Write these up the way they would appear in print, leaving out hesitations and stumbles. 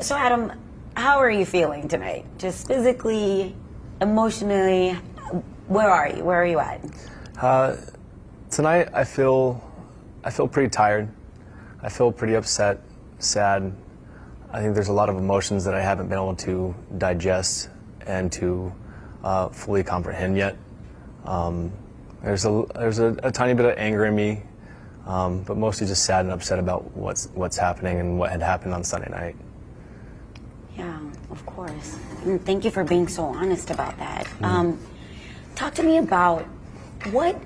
So Adam, how are you feeling tonight? Just physically, emotionally, where are you? Where are you at? Tonight I feel pretty tired. I feel pretty upset, sad. I think there's a lot of emotions that I haven't been able to digest and to fully comprehend yet. There's a tiny bit of anger in me, but mostly just sad and upset about what's happening and what had happened on Sunday night. Yeah, of course. And thank you for being so honest about that. Talk to me about what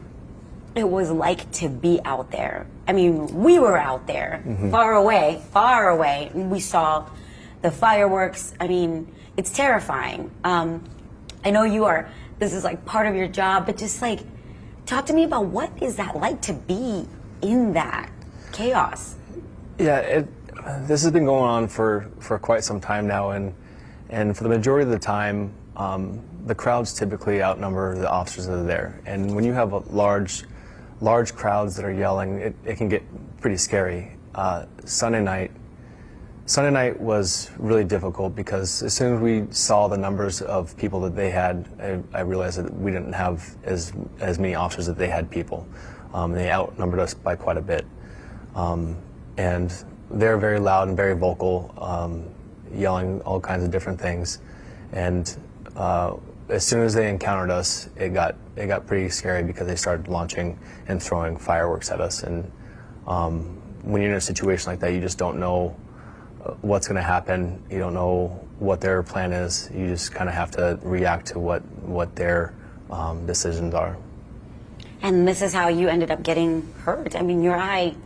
it was like to be out there. I mean, we were out there, far away, and we saw the fireworks. I mean, it's terrifying. I know this is like part of your job, but just like, talk to me about what is that like to be in that chaos? Yeah, this has been going on for quite some time now, and for the majority of the time, the crowds typically outnumber the officers that are there. And when you have large crowds that are yelling, it can get pretty scary. Sunday night was really difficult because as soon as we saw the numbers of people that they had, I realized that we didn't have as many officers that they had people. They outnumbered us by quite a bit. And they're very loud and very vocal, yelling all kinds of different things. And as soon as they encountered us, it got pretty scary because they started launching and throwing fireworks at us. And when you're in a situation like that, you just don't know what's going to happen. You don't know what their plan is. You just kind of have to react to what their decisions are. And this is how you ended up getting hurt. I mean, your eye,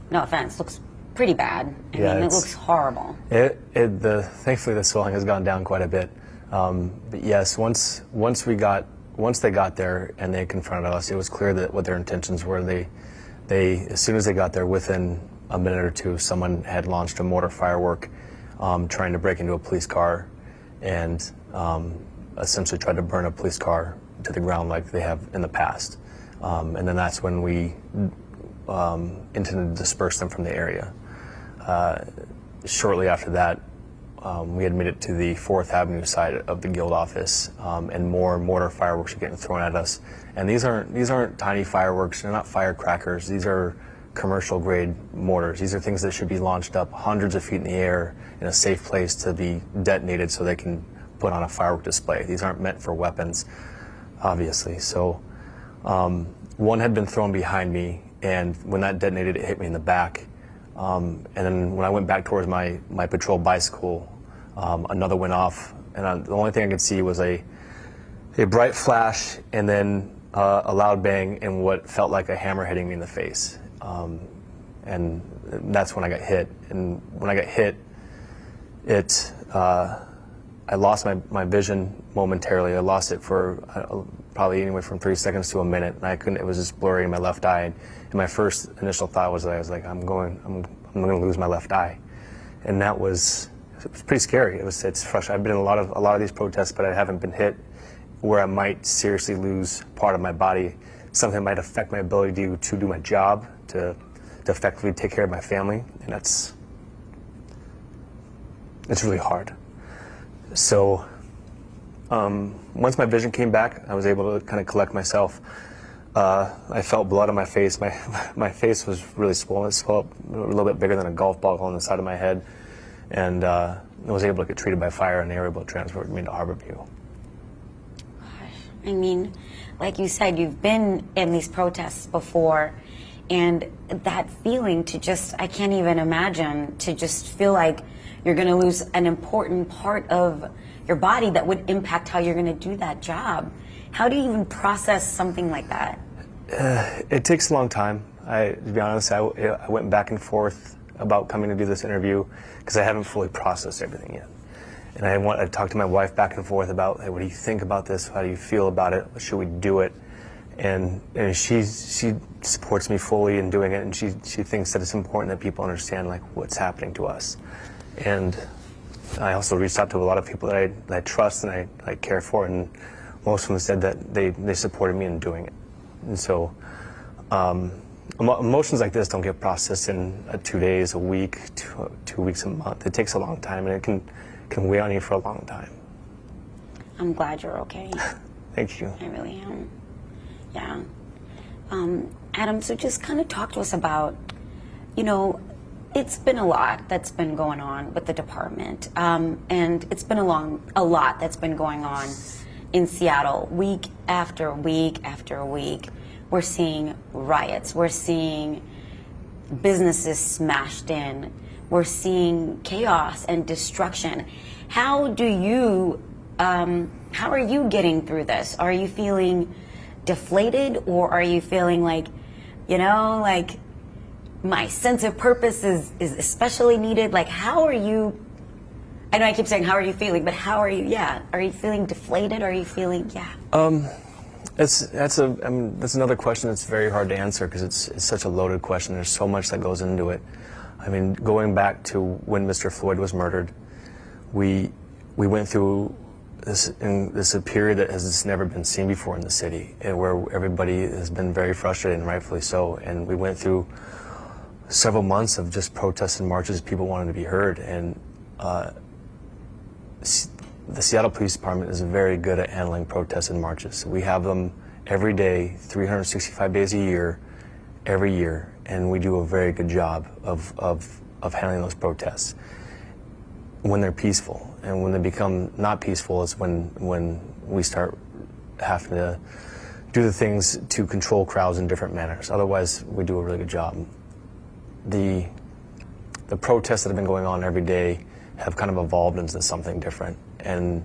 no offense, looks pretty bad. I mean, it looks horrible. Thankfully, the swelling has gone down quite a bit. But yes, once they got there and they confronted us, it was clear that what their intentions were. They as soon as they got there, within a minute or two, someone had launched a mortar firework, trying to break into a police car, and essentially tried to burn a police car to the ground like they have in the past. And then that's when we intended to disperse them from the area. Shortly after that, we had made it to the 4th Avenue side of the guild office, and more mortar fireworks are getting thrown at us. And these aren't tiny fireworks. They're not firecrackers. These are commercial grade mortars. These are things that should be launched up hundreds of feet in the air in a safe place to be detonated so they can put on a firework display. These aren't meant for weapons, obviously. So one had been thrown behind me, and when that detonated, it hit me in the back. And then when I went back towards my patrol bicycle, another went off, and the only thing I could see was a bright flash and then a loud bang and what felt like a hammer hitting me in the face. And that's when I got hit. And when I got hit, I lost my vision momentarily. I lost it for probably anywhere from 3 seconds to a minute, and it was just blurry in my left eye. And my first initial thought was that I was like, I'm going to lose my left eye. And it was pretty scary. It's frustrating. I've been in a lot of these protests, but I haven't been hit where I might seriously lose part of my body. Something that might affect my ability to do my job, to effectively take care of my family, and it's really hard. So once my vision came back, I was able to kind of collect myself. I felt blood on my face. My face was really swollen. It swelled up a little bit bigger than a golf ball on the side of my head, and I was able to get treated by fire, and they were able to transport me to Harborview. Gosh, I mean, like you said, you've been in these protests before, and that feeling I can't even imagine, to just feel like you're going to lose an important part of your body that would impact how you're going to do that job. How do you even process something like that? It takes a long time. To be honest, I went back and forth about coming to do this interview because I haven't fully processed everything yet. And I talked to my wife back and forth about, hey, what do you think about this? How do you feel about it? Should we do it? And she supports me fully in doing it, and she thinks that it's important that people understand like what's happening to us. And I also reached out to a lot of people that I trust and I care for, and most of them said that they supported me in doing it. And so Emotions like this don't get processed in 2 days, a week, 2 weeks, a month. It takes a long time, and it can weigh on you for a long time. I'm glad you're okay. Thank you. I really am. Yeah. Adam, so just kind of talk to us about, it's been a lot that's been going on with the department, and it's been a lot that's been going on in Seattle. Week after week after week, we're seeing riots. We're seeing businesses smashed in. We're seeing chaos and destruction. How are you getting through this? Are you feeling deflated, or are you feeling like, my sense of purpose is especially needed? Like, how are you? I know I keep saying, how are you feeling? But how are you? Yeah. Are you feeling deflated? Are you feeling? Yeah. That's another question that's very hard to answer, because it's such a loaded question. There's so much that goes into it. I mean, going back to when Mr. Floyd was murdered, we went through this a period that has never been seen before in the city, and where everybody has been very frustrated, and rightfully so. And we went through several months of just protests and marches, people wanted to be heard. And the Seattle Police Department is very good at handling protests and marches. We have them every day, 365 days a year, every year, and we do a very good job of handling those protests when they're peaceful. And when they become not peaceful is when we start having to do the things to control crowds in different manners. Otherwise, we do a really good job. The protests that have been going on every day have kind of evolved into something different, and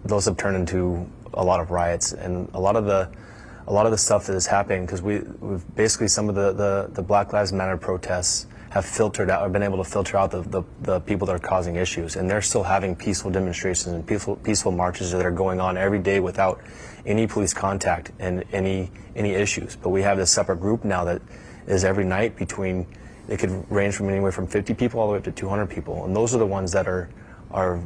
those have turned into a lot of riots, and a lot of the stuff that is happening, because we've basically, some of the Black Lives Matter protests have filtered out, or been able to filter out the people that are causing issues, and they're still having peaceful demonstrations and peaceful marches that are going on every day without any police contact and any issues. But we have this separate group now that is every night between, it could range from anywhere from 50 people all the way up to 200 people, and those are the ones that are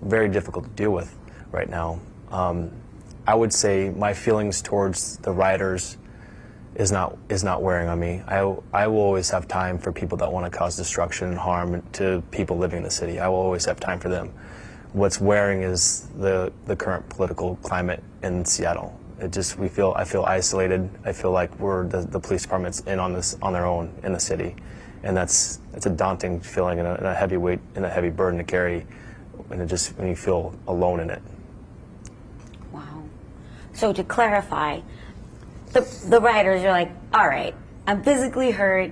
very difficult to deal with right now. I would say my feelings towards the rioters is not wearing on me. I will always have time for people that want to cause destruction and harm to people living in the city. I will always have time for them. What's wearing is the current political climate in Seattle. I feel isolated. I feel like the police department's in on this on their own in the city, and that's a daunting feeling and a heavy weight and a heavy burden to carry, when you feel alone in it. Wow. So to clarify, the rioters are like, all right, I'm physically hurt,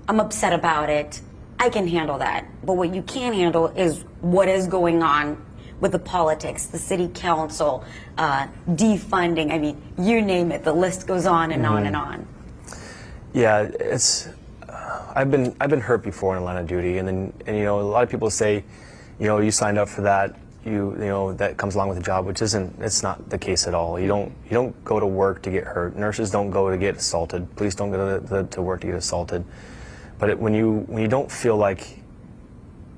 I'm upset about it, I can handle that. But what you can't handle is what is going on with the politics, the city council, defunding. I mean, you name it. The list goes on and on and on. Yeah, I've been hurt before in line of duty, and a lot of people say, you signed up for that. That comes along with the job, which it's not the case at all. You don't go to work to get hurt. Nurses don't go to get assaulted. Police don't go to work to get assaulted. But when you don't feel like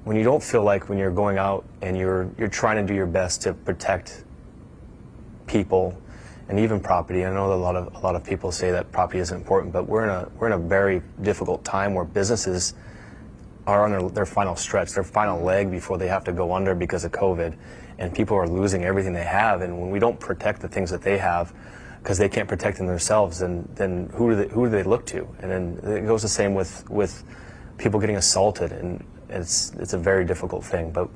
when you're going out and you're trying to do your best to protect people and even property. I know that a lot of people say that property isn't important, but we're in a very difficult time where businesses are on their final stretch, their final leg before they have to go under because of COVID, and people are losing everything they have. And when we don't protect the things that they have, because they can't protect them themselves, then who do they look to? And then it goes the same with people getting assaulted, and it's a very difficult thing. But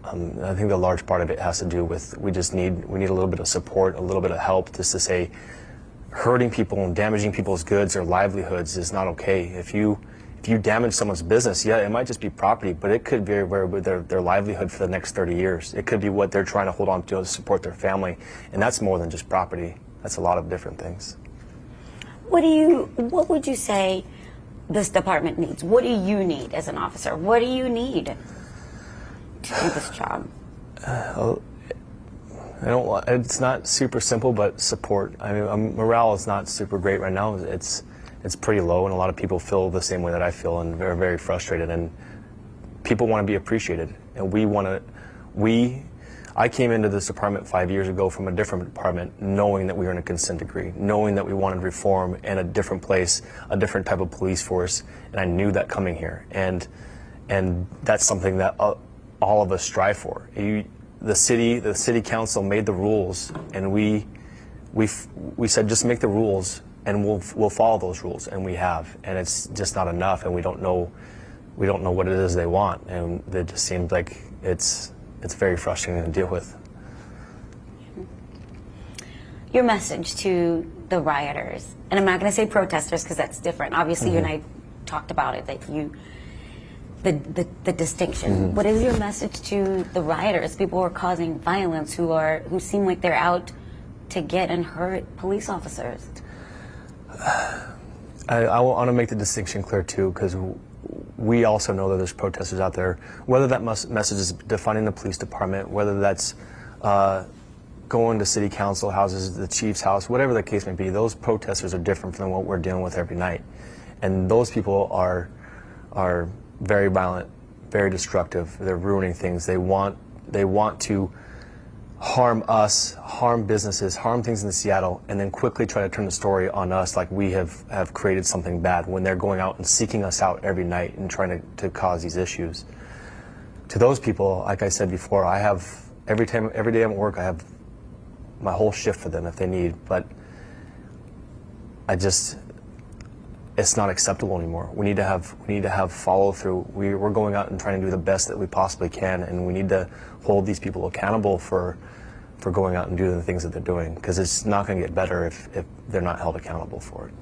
I think the large part of it has to do with we need a little bit of support, a little bit of help, just to say hurting people and damaging people's goods or livelihoods is not okay. If you damage someone's business, yeah, it might just be property, but it could be their livelihood for the next 30 years. It could be what they're trying to hold on to support their family, and that's more than just property. That's a lot of different things. What would you say this department needs? What do you need as an officer? What do you need to do this job? It's not super simple, but support. I mean, morale is not super great right now. It's pretty low, and a lot of people feel the same way that I feel, and they're very frustrated. And people want to be appreciated, and I came into this department 5 years ago from a different department, knowing that we were in a consent decree, knowing that we wanted reform in a different place, a different type of police force, and I knew that coming here. And that's something that all of us strive for. The city council made the rules, and we said just make the rules, and we'll follow those rules, and we have. And it's just not enough, and we don't know what it is they want, and it just seems like it's very frustrating to deal with. Your message to the rioters, and I'm not going to say protesters because that's different. Obviously, you and I talked about it, that the distinction. What is your message to the rioters, people who are causing violence, who seem like they're out to get and hurt police officers? I want to make the distinction clear too, because we also know that there's protesters out there, whether that message is defunding the police department, whether that's going to city council houses, the chief's house, whatever the case may be. Those protesters are different from what we're dealing with every night, and those people are very violent, very destructive. They're ruining things. They want to harm us, harm businesses, harm things in Seattle, and then quickly try to turn the story on us like we have created something bad, when they're going out and seeking us out every night and trying to cause these issues. To those people, like I said before, I have every day I'm at work, I have my whole shift for them if they need, but it's not acceptable anymore. We need to have follow through. We're going out and trying to do the best that we possibly can, and we need to hold these people accountable for going out and doing the things that they're doing, because it's not going to get better if they're not held accountable for it.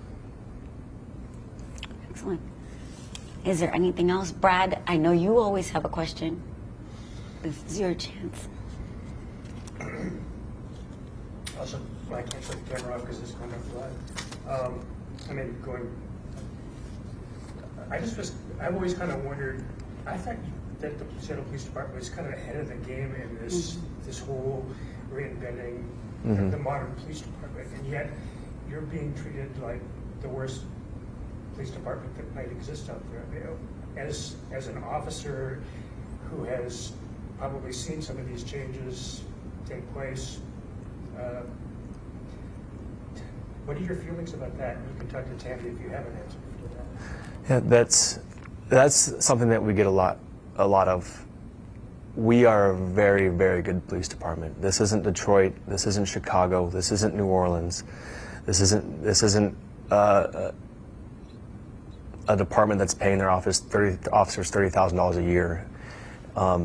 Excellent. Is there anything else? Brad, I know you always have a question. This is your chance. Also, I can't shut the camera off because it's going to fly. I've always kind of wondered, I thought that the Seattle Police Department was kind of ahead of the game in this whole reinventing the modern police department, and yet you're being treated like the worst police department that might exist out there. You know, as an officer who has probably seen some of these changes take place, what are your feelings about that? You can talk to Tammy if you have an answer for that. Yeah, that's something that we get a lot of. We are a very, very good police department. This isn't Detroit. This isn't Chicago. This isn't New Orleans. This isn't a department that's paying their officers $30,000 a year.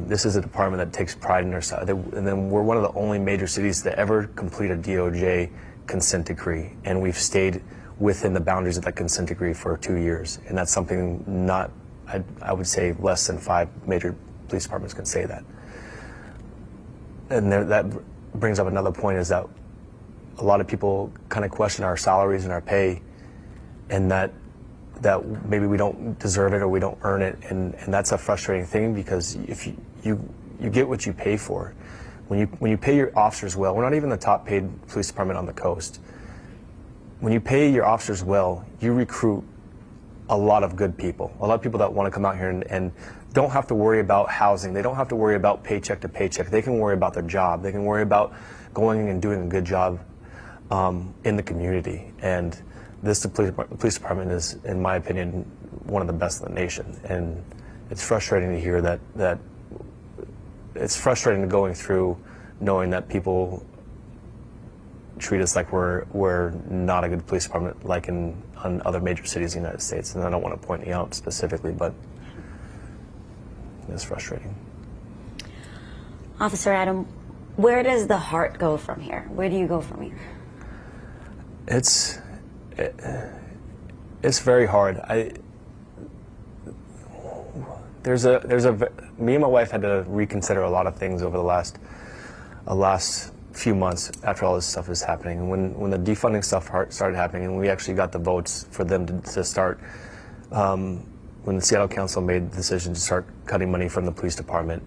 This is a department that takes pride in their side. And then we're one of the only major cities to ever complete a DOJ consent decree, and we've stayed within the boundaries of that consent decree for 2 years. And that's something I would say less than 5 major police departments can say that. And that brings up another point, is that a lot of people kind of question our salaries and our pay, and that maybe we don't deserve it or we don't earn it, and that's a frustrating thing, because if you get what you pay for. When you pay your officers well, we're not even the top paid police department on the coast. When you pay your officers well, you recruit a lot of good people, a lot of people that want to come out here and don't have to worry about housing. They don't have to worry about paycheck to paycheck. They can worry about their job. They can worry about going and doing a good job in the community. And the police department is, in my opinion, one of the best in the nation. And it's frustrating to hear that it's frustrating going through knowing that people treat us like we're not a good police department, like in other major cities in the United States. And I don't want to point you out specifically, but it's frustrating. Officer Adam, where does the heart go from here? Where do you go from here? It's very hard. Me and my wife had to reconsider a lot of things over the last few months after all this stuff is happening. When the defunding stuff started happening, and we actually got the votes for them to start, when the Seattle Council made the decision to start cutting money from the police department,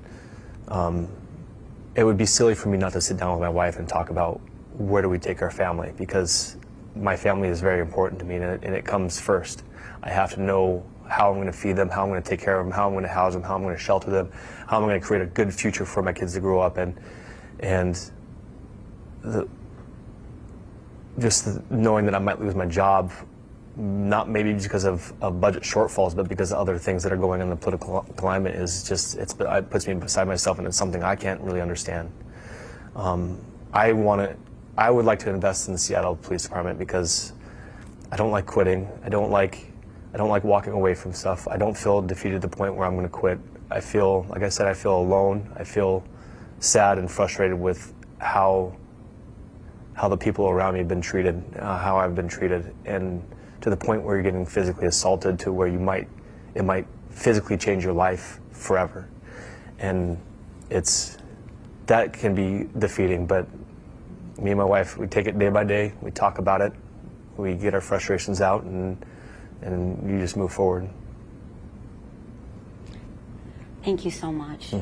it would be silly for me not to sit down with my wife and talk about where do we take our family, because my family is very important to me, and it comes first. I have to know how I'm going to feed them, how I'm going to take care of them, how I'm going to house them, how I'm going to shelter them, how I'm going to create a good future for my kids to grow up in. And knowing that I might lose my job, not maybe because of budget shortfalls, but because of other things that are going on in the political climate, is just, it puts me beside myself, and it's something I can't really understand. I would like to invest in the Seattle Police Department because I don't like quitting. I don't like walking away from stuff. I don't feel defeated to the point where I'm going to quit. I feel, like I said, I feel alone. I feel sad and frustrated with how the people around me have been treated, how I've been treated, and to the point where you're getting physically assaulted, to where it might physically change your life forever. And that can be defeating, but me and my wife, we take it day by day, we talk about it, we get our frustrations out, and you just move forward. Thank you so much.